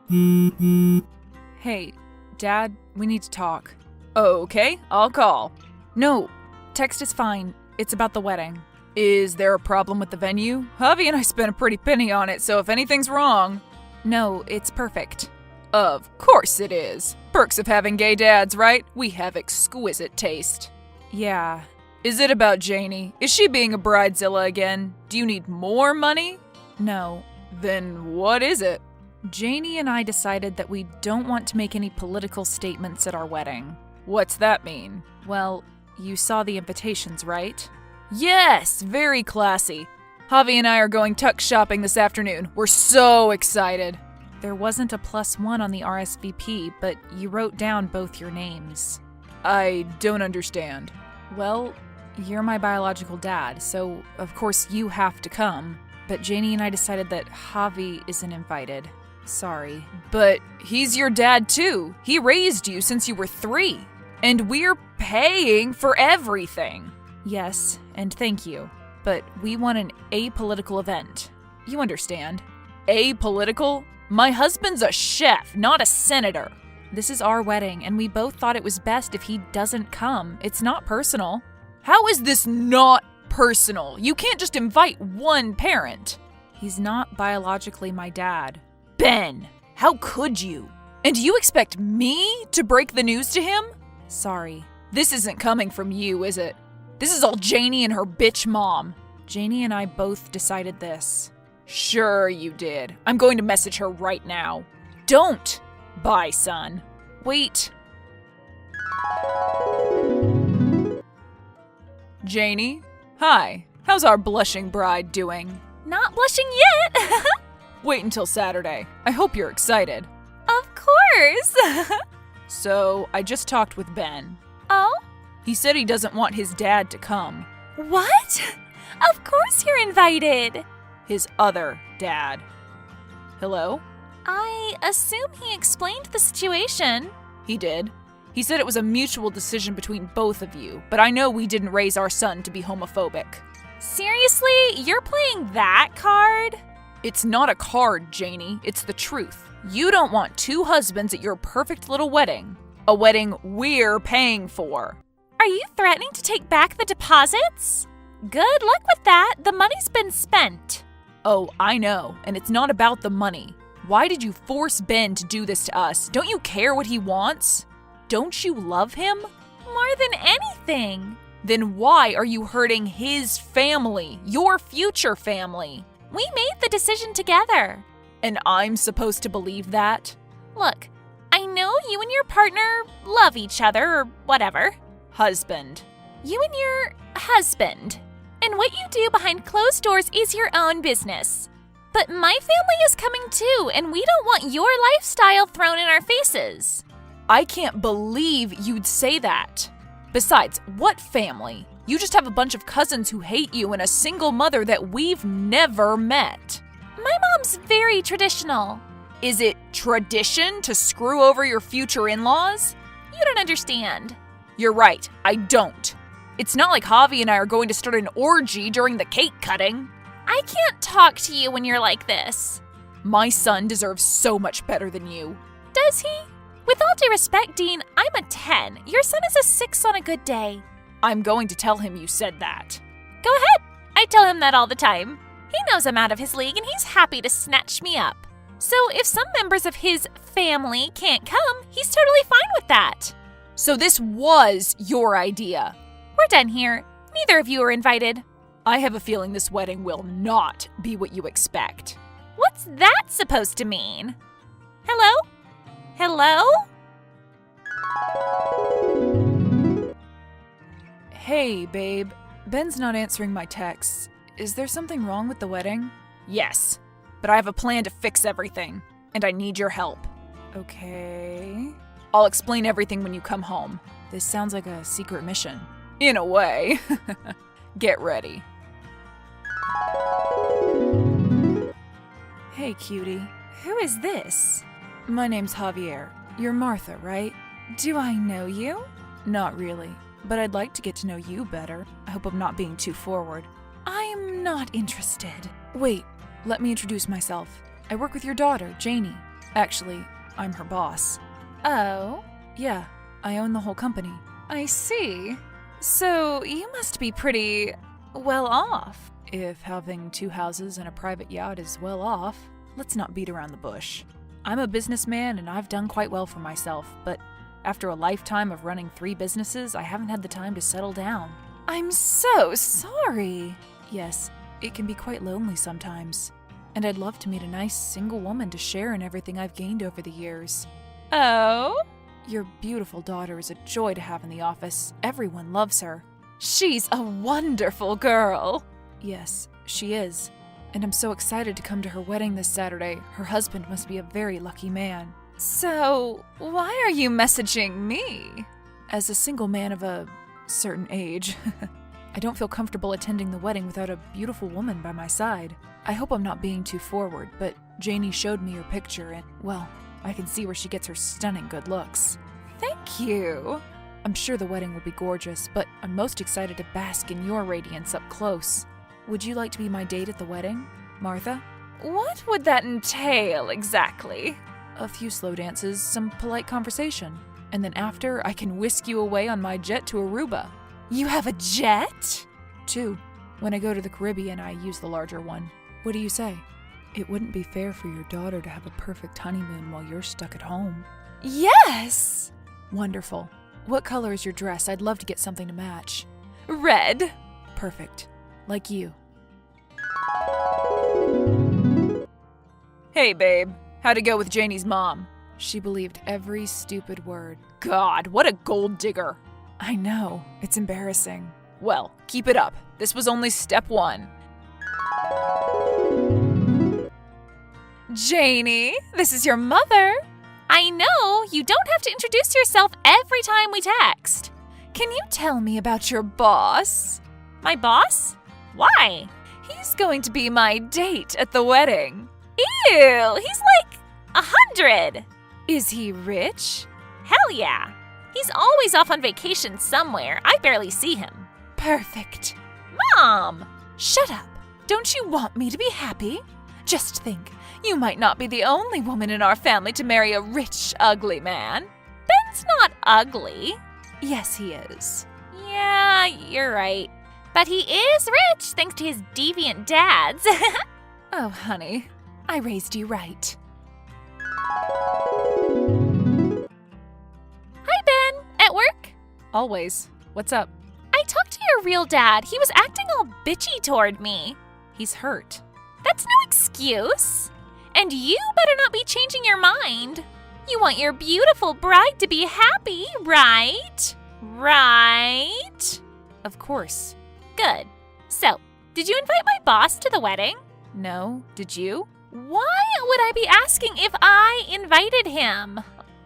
Hey, Dad, we need to talk. Okay, I'll call. No, text is fine. It's about the wedding. Is there a problem with the venue? Javi and I spent a pretty penny on it, so if anything's wrong... No, it's perfect. Of course it is. Perks of having gay dads, right? We have exquisite taste. Yeah. Is it about Janie? Is she being a bridezilla again? Do you need more money? No. Then what is it? Janie and I decided that we don't want to make any political statements at our wedding. What's that mean? Well, you saw the invitations, right? Yes, very classy. Javi and I are going tuck shopping this afternoon. We're so excited. There wasn't a +1 on the RSVP, but you wrote down both your names. I don't understand. Well, you're my biological dad, so of course you have to come. But Janie and I decided that Javi isn't invited. Sorry. But he's your dad too. He raised you since you were 3. And we're paying for everything. Yes, and thank you. But we want an apolitical event. You understand. Apolitical? My husband's a chef, not a senator. This is our wedding, and we both thought it was best if he doesn't come. It's not personal. How is this not personal? You can't just invite one parent. He's not biologically my dad. Ben, how could you? And you expect me to break the news to him? Sorry. This isn't coming from you, is it? This is all Janie and her bitch mom. Janie and I both decided this. Sure you did. I'm going to message her right now. Don't. Bye, son. Wait. Janie? Hi. How's our blushing bride doing? Not blushing yet. Wait until Saturday. I hope you're excited. Of course. So, I just talked with Ben. Oh? He said he doesn't want his dad to come. What? Of course you're invited. His other dad. Hello? I assume he explained the situation. He did. He said it was a mutual decision between both of you, but I know we didn't raise our son to be homophobic. Seriously? You're playing that card? It's not a card, Janie. It's the truth. You don't want 2 husbands at your perfect little wedding. A wedding we're paying for. Are you threatening to take back the deposits? Good luck with that. The money's been spent. Oh, I know, and it's not about the money. Why did you force Ben to do this to us? Don't you care what he wants? Don't you love him? More than anything. Then why are you hurting his family, your future family? We made the decision together. And I'm supposed to believe that? Look, I know you and your partner love each other or whatever. Husband. You and your husband. And what you do behind closed doors is your own business. But my family is coming too, and we don't want your lifestyle thrown in our faces. I can't believe you'd say that. Besides, what family? You just have a bunch of cousins who hate you and a single mother that we've never met. My mom's very traditional. Is it tradition to screw over your future in-laws? You don't understand. You're right, I don't. It's not like Javi and I are going to start an orgy during the cake cutting. I can't talk to you when you're like this. My son deserves so much better than you. Does he? With all due respect, Dean, I'm a 10. Your son is a 6 on a good day. I'm going to tell him you said that. Go ahead. I tell him that all the time. He knows I'm out of his league and he's happy to snatch me up. So if some members of his family can't come, he's totally fine with that. So this was your idea. We're done here. Neither of you are invited. I have a feeling this wedding will not be what you expect. What's that supposed to mean? Hello? Hello? Hey, babe. Ben's not answering my texts. Is there something wrong with the wedding? Yes, but I have a plan to fix everything, and I need your help. Okay. I'll explain everything when you come home. This sounds like a secret mission. In a way. Get ready. Hey, cutie. Who is this? My name's Javier. You're Martha, right? Do I know you? Not really, but I'd like to get to know you better. I hope I'm not being too forward. I'm not interested. Wait, let me introduce myself. I work with your daughter, Janie. Actually, I'm her boss. Oh? Yeah, I own the whole company. I see. So you must be pretty well off. If having 2 houses and a private yacht is well off, let's not beat around the bush. I'm a businessman and I've done quite well for myself, but after a lifetime of running 3 businesses, I haven't had the time to settle down. I'm so sorry. Yes, it can be quite lonely sometimes. And I'd love to meet a nice single woman to share in everything I've gained over the years. Oh? Your beautiful daughter is a joy to have in the office. Everyone loves her. She's a wonderful girl. Yes, she is. And I'm so excited to come to her wedding this Saturday. Her husband must be a very lucky man. So, why are you messaging me? As a single man of a certain age, I don't feel comfortable attending the wedding without a beautiful woman by my side. I hope I'm not being too forward, but Janie showed me her picture and, well, I can see where she gets her stunning good looks. Thank you. I'm sure the wedding will be gorgeous, but I'm most excited to bask in your radiance up close. Would you like to be my date at the wedding, Martha? What would that entail exactly? A few slow dances, some polite conversation, and then after, I can whisk you away on my jet to Aruba. You have a jet? 2. When I go to the Caribbean, I use the larger one. What do you say? It wouldn't be fair for your daughter to have a perfect honeymoon while you're stuck at home. Yes! Wonderful. What color is your dress? I'd love to get something to match. Red. Perfect. Like you. Hey, babe. How'd it go with Janie's mom? She believed every stupid word. God, what a gold digger. I know. It's embarrassing. Well, keep it up. This was only step 1. Janie, this is your mother. I know, you don't have to introduce yourself every time we text. Can you tell me about your boss? My boss? Why? He's going to be my date at the wedding. Ew, he's like 100. Is he rich? Hell yeah. He's always off on vacation somewhere. I barely see him. Perfect. Mom! Shut up. Don't you want me to be happy? Just think, you might not be the only woman in our family to marry a rich, ugly man. Ben's not ugly. Yes, he is. Yeah, you're right. But he is rich thanks to his deviant dads. Oh, honey, I raised you right. Hi, Ben. At work? Always. What's up? I talked to your real dad. He was acting all bitchy toward me. He's hurt. That's no excuse. And you better not be changing your mind. You want your beautiful bride to be happy, right? Right? Of course. Good. So, did you invite my boss to the wedding? No, did you? Why would I be asking if I invited him?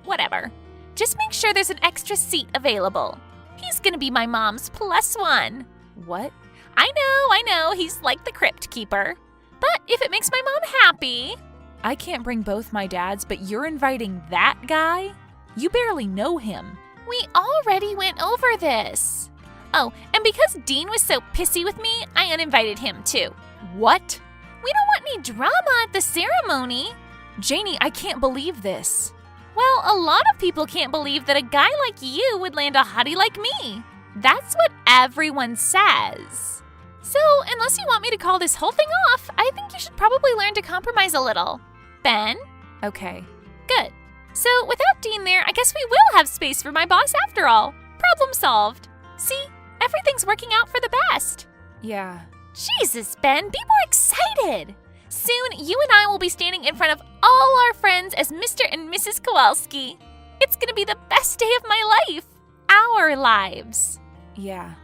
Whatever. Just make sure there's an extra seat available. He's gonna be my mom's +1. What? I know, he's like the crypt keeper. But if it makes my mom happy... I can't bring both my dads, but you're inviting that guy? You barely know him. We already went over this. Oh, and because Dean was so pissy with me, I uninvited him too. What? We don't want any drama at the ceremony. Janie, I can't believe this. Well, a lot of people can't believe that a guy like you would land a hottie like me. That's what everyone says. So, unless you want me to call this whole thing off, I think you should probably learn to compromise a little. Ben? Okay. Good. So, without Dean there, I guess we will have space for my boss after all. Problem solved. See? Everything's working out for the best. Yeah. Jesus, Ben, be more excited. Soon, you and I will be standing in front of all our friends as Mr. and Mrs. Kowalski. It's gonna be the best day of my life. Our lives. Yeah.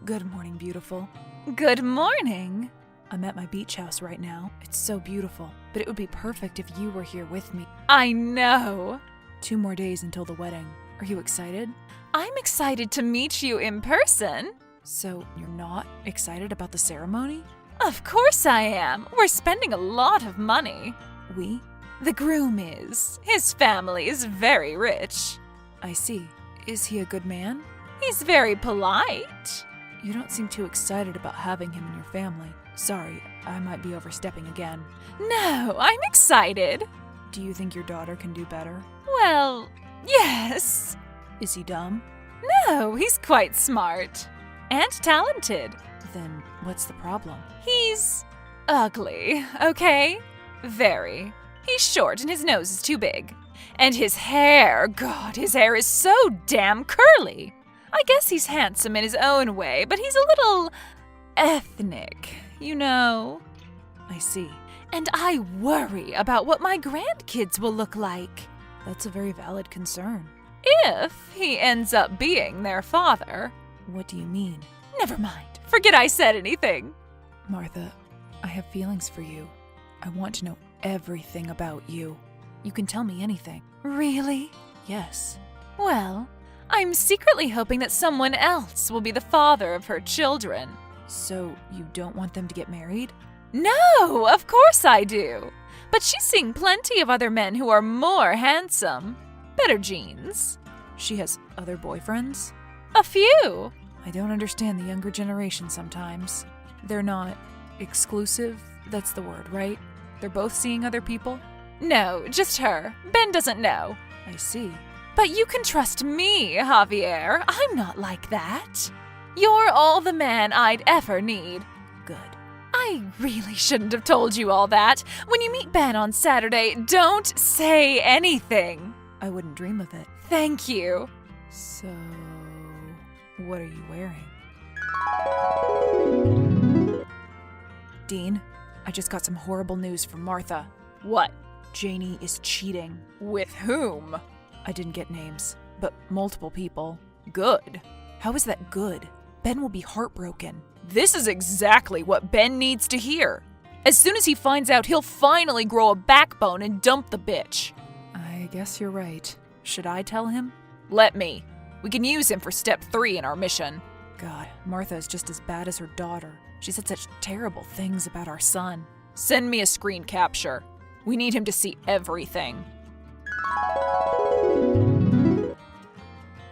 Good morning, beautiful. Good morning. I'm at my beach house right now. It's so beautiful, but it would be perfect if you were here with me. I know. 2 more days until the wedding. Are you excited? I'm excited to meet you in person. So, you're not excited about the ceremony? Of course I am. We're spending a lot of money. We? The groom is. His family is very rich. I see. Is he a good man? He's very polite. You don't seem too excited about having him in your family. Sorry, I might be overstepping again. No, I'm excited. Do you think your daughter can do better? Well, yes. Is he dumb? No, he's quite smart. And talented. Then what's the problem? He's ugly, okay? Very. He's short and his nose is too big. And his hair, God, his hair is so damn curly. I guess he's handsome in his own way, but he's a little ethnic, you know. I see. And I worry about what my grandkids will look like. That's a very valid concern. If he ends up being their father. What do you mean? Never mind. Forget I said anything. Martha, I have feelings for you. I want to know everything about you. You can tell me anything. Really? Yes. Well, I'm secretly hoping that someone else will be the father of her children. So you don't want them to get married? No, of course I do. But she's seeing plenty of other men who are more handsome. Better genes. She has other boyfriends? A few. I don't understand the younger generation sometimes. They're not exclusive, that's the word, right? They're both seeing other people? No, just her. Ben doesn't know. I see. But you can trust me, Javier. I'm not like that. You're all the man I'd ever need. Good. I really shouldn't have told you all that. When you meet Ben on Saturday, don't say anything. I wouldn't dream of it. Thank you. So, what are you wearing? Dean, I just got some horrible news from Martha. What? Janie is cheating. With whom? I didn't get names, but multiple people. Good. How is that good? Ben will be heartbroken. This is exactly what Ben needs to hear. As soon as he finds out, he'll finally grow a backbone and dump the bitch. I guess you're right. Should I tell him? Let me. We can use him for step 3 in our mission. God, Martha is just as bad as her daughter. She said such terrible things about our son. Send me a screen capture. We need him to see everything.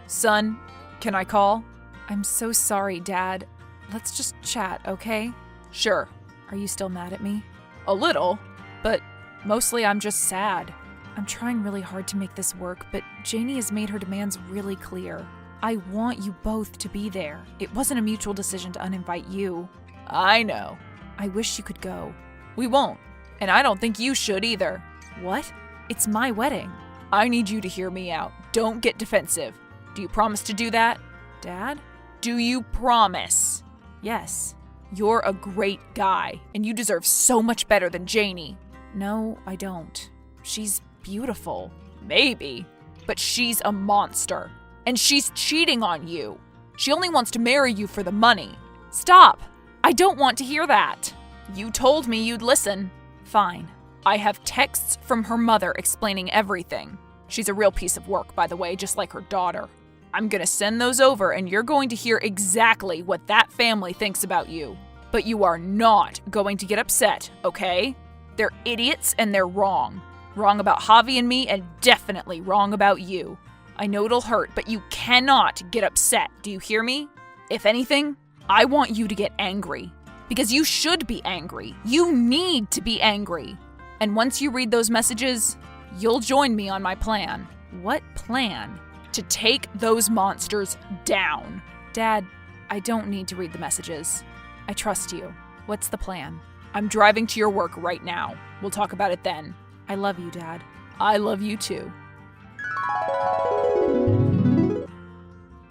Son, can I call? I'm so sorry, Dad. Let's just chat, okay? Sure. Are you still mad at me? A little, but mostly I'm just sad. I'm trying really hard to make this work, but Janie has made her demands really clear. I want you both to be there. It wasn't a mutual decision to uninvite you. I know. I wish you could go. We won't, and I don't think you should either. What? It's my wedding. I need you to hear me out. Don't get defensive. Do you promise to do that? Dad? Do you promise? Yes. You're a great guy, and you deserve so much better than Janie. No, I don't. She's beautiful. Maybe, but she's a monster, and she's cheating on you. She only wants to marry you for the money. Stop! I don't want to hear that. You told me you'd listen. Fine. I have texts from her mother explaining everything. She's a real piece of work, by the way, just like her daughter. I'm gonna send those over, and you're going to hear exactly what that family thinks about you. But you are not going to get upset, okay? They're idiots and they're wrong. Wrong about Javi and me, and definitely wrong about you. I know it'll hurt, but you cannot get upset. Do you hear me? If anything, I want you to get angry. Because you should be angry. You need to be angry. And once you read those messages, you'll join me on my plan. What plan? To take those monsters down. Dad, I don't need to read the messages. I trust you. What's the plan? I'm driving to your work right now. We'll talk about it then. I love you, Dad. I love you too.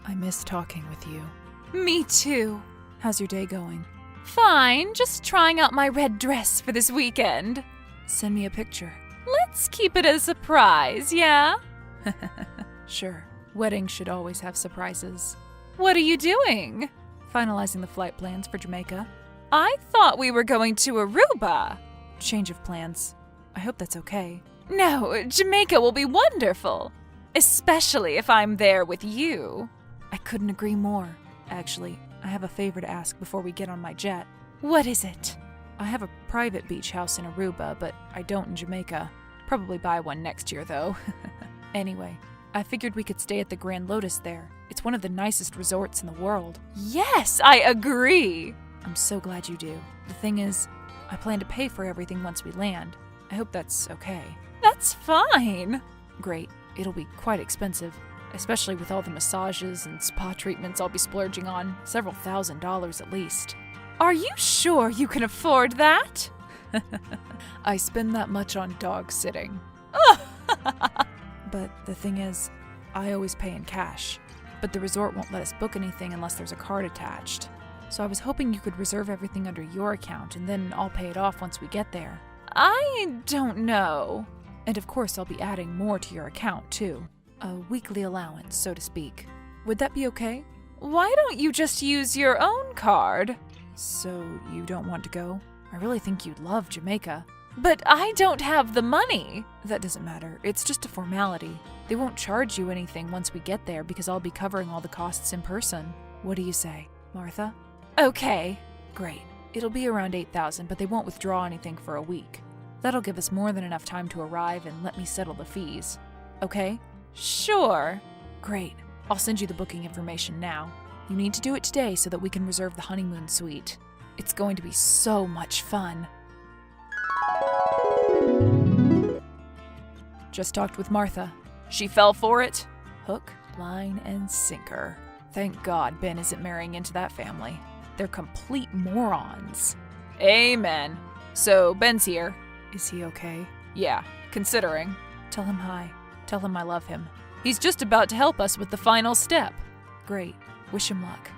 I miss talking with you. Me too. How's your day going? Fine, just trying out my red dress for this weekend. Send me a picture. Let's keep it a surprise, yeah? Sure. Weddings should always have surprises. What are you doing? Finalizing the flight plans for Jamaica. I thought we were going to Aruba. Change of plans. I hope that's okay. No, Jamaica will be wonderful. Especially if I'm there with you. I couldn't agree more. Actually, I have a favor to ask before we get on my jet. What is it? I have a private beach house in Aruba, but I don't in Jamaica. Probably buy one next year, though. Anyway, I figured we could stay at the Grand Lotus there. It's one of the nicest resorts in the world. Yes, I agree. I'm so glad you do. The thing is, I plan to pay for everything once we land. I hope that's okay. That's fine. Great. It'll be quite expensive, especially with all the massages and spa treatments I'll be splurging on, several $1,000s at least. Are you sure you can afford that? I spend that much on dog sitting. But the thing is, I always pay in cash, but the resort won't let us book anything unless there's a card attached. So I was hoping you could reserve everything under your account and then I'll pay it off once we get there. I don't know. And of course I'll be adding more to your account too. A weekly allowance, so to speak. Would that be okay? Why don't you just use your own card? So you don't want to go? I really think you'd love Jamaica. But I don't have the money. That doesn't matter. It's just a formality. They won't charge you anything once we get there because I'll be covering all the costs in person. What do you say, Martha? Okay. Great. It'll be around $8,000, but they won't withdraw anything for a week. That'll give us more than enough time to arrive and let me settle the fees. Okay? Sure. Great. I'll send you the booking information now. You need to do it today so that we can reserve the honeymoon suite. It's going to be so much fun. Just talked with Martha. She fell for it. Hook, line, and sinker. Thank God Ben isn't marrying into that family. They're complete morons. Amen. So, Ben's here. Is he okay? Yeah, considering. Tell him hi. Tell him I love him. He's just about to help us with the final step. Great. Wish him luck.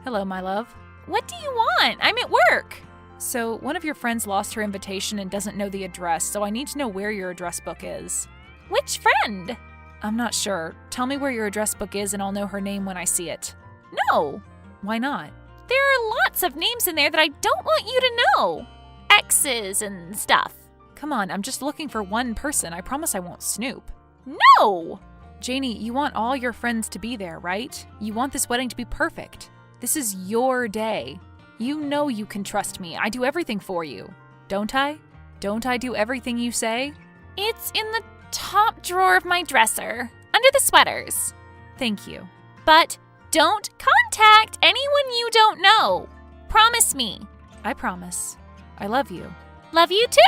Hello, my love. What do you want? I'm at work. So, one of your friends lost her invitation and doesn't know the address, so I need to know where your address book is. Which friend? I'm not sure. Tell me where your address book is and I'll know her name when I see it. No. Why not? There are lots of names in there that I don't want you to know. Exes and stuff. Come on, I'm just looking for one person. I promise I won't snoop. No! Janie, you want all your friends to be there, right? You want this wedding to be perfect. This is your day. You know you can trust me. I do everything for you. Don't I? Don't I do everything you say? It's in the top drawer of my dresser, under the sweaters. Thank you. But don't contact anyone you don't know. Promise me. I promise. I love you. Love you too!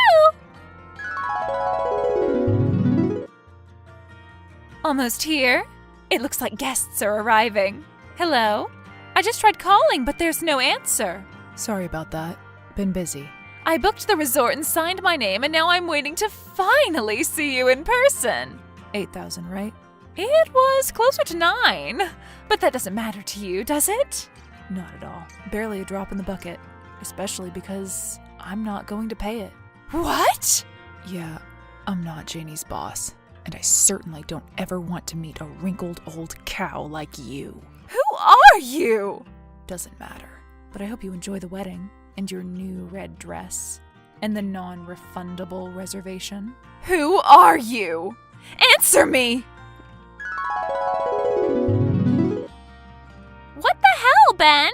Almost here. It looks like guests are arriving. Hello? I just tried calling, but there's no answer. Sorry about that. Been busy. I booked the resort and signed my name, and now I'm waiting to finally see you in person. 8,000, right? It was closer to 9, but that doesn't matter to you, does it? Not at all. Barely a drop in the bucket, especially because I'm not going to pay it. What? Yeah, I'm not Janie's boss, and I certainly don't ever want to meet a wrinkled old cow like you. Who are you? Doesn't matter, but I hope you enjoy the wedding and your new red dress and the non-refundable reservation. Who are you? Answer me! What the hell, Ben?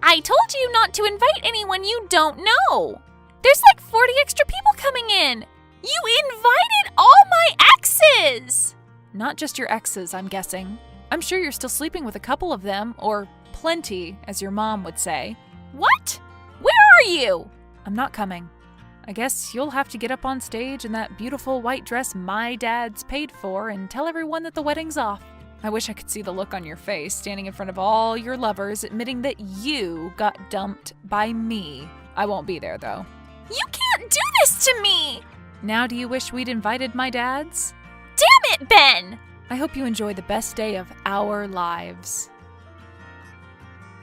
I told you not to invite anyone you don't know. There's like 40 extra people coming in. You invited all my exes! Not just your exes, I'm guessing. I'm sure you're still sleeping with a couple of them, or plenty, as your mom would say. What? Where are you? I'm not coming. I guess you'll have to get up on stage in that beautiful white dress my dad's paid for and tell everyone that the wedding's off. I wish I could see the look on your face standing in front of all your lovers admitting that you got dumped by me. I won't be there, though. You can't do this to me! Now do you wish we'd invited my dads? Damn it, Ben! I hope you enjoy the best day of our lives.